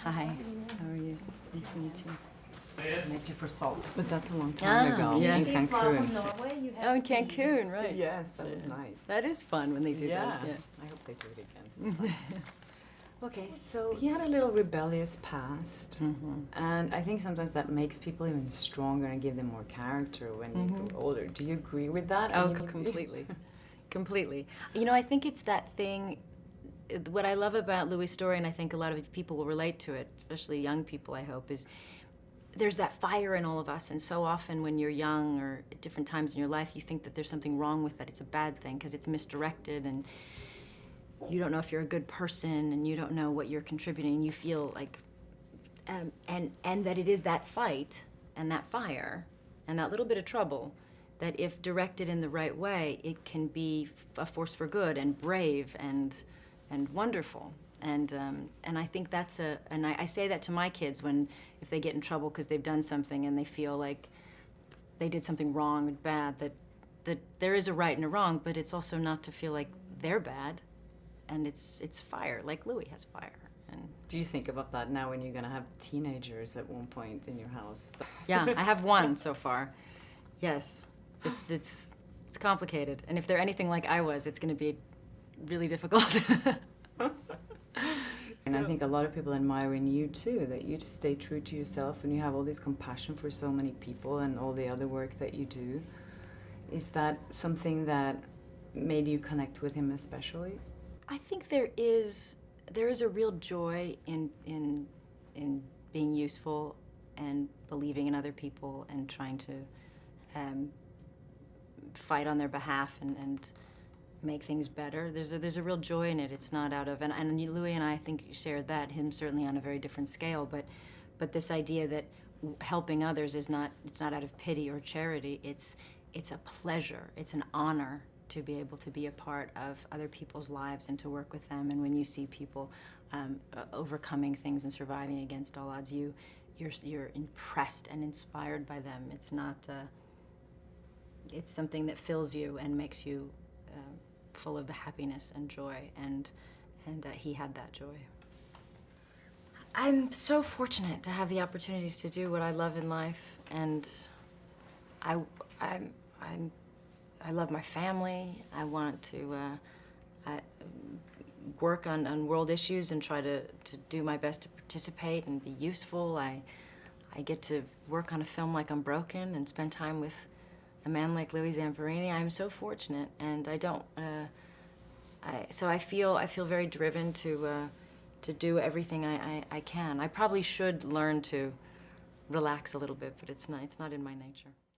Hi, how are you? Nice to meet you. I met you for Salt, but that's a long time ago yes. in Cancun. Oh, in Cancun, right. Yes, that was nice. That is fun when they do those, yeah. I hope they do it again sometime. Okay, so he had a little rebellious past, and I think sometimes that makes people even stronger and give them more character when you grow older. Do you agree with that? Oh, completely. Completely. You know, I think it's that thing, what I love about Louis' story, and I think a lot of people will relate to it, especially young people, I hope, is there's that fire in all of us, and so often when you're young or at different times in your life, you think that there's something wrong with that. It's a bad thing because it's misdirected, and you don't know if you're a good person, and you don't know what you're contributing. You feel like, and that it is that fight and that fire and that little bit of trouble that if directed in the right way, it can be a force for good and brave and wonderful. And I think that's and I say that to my kids if they get in trouble because they've done something and they feel like they did something wrong and bad, that there is a right and a wrong, but it's also not to feel like they're bad, and it's fire, like Louis has fire. And do you think about that now when you're gonna have teenagers at one point in your house? yeah, I have one so far. Yes, it's complicated, and if they're anything like I was, it's going to be really difficult. And I think a lot of people admire in you too, that you just stay true to yourself and you have all this compassion for so many people and all the other work that you do. Is that something that made you connect with him especially? I think there is a real joy in being useful and believing in other people and trying to fight on their behalf and make things better. There's a real joy in it. It's not out of, and Louis and I think shared that, him certainly on a very different scale, but this idea that helping others it's not out of pity or charity. It's a pleasure. It's an honor to be able to be a part of other people's lives and to work with them. And when you see people overcoming things and surviving against all odds, you're impressed and inspired by them. It's not. It's something that fills you and makes you full of happiness and joy, and he had that joy. I'm so fortunate to have the opportunities to do what I love in life, and I love my family. I want to work on world issues and try to do my best to participate and be useful. I get to work on a film like Unbroken and spend time with a man like Louis Zamperini. I'm so fortunate, and so I feel very driven to do everything I can. I probably should learn to relax a little bit, but it's not in my nature.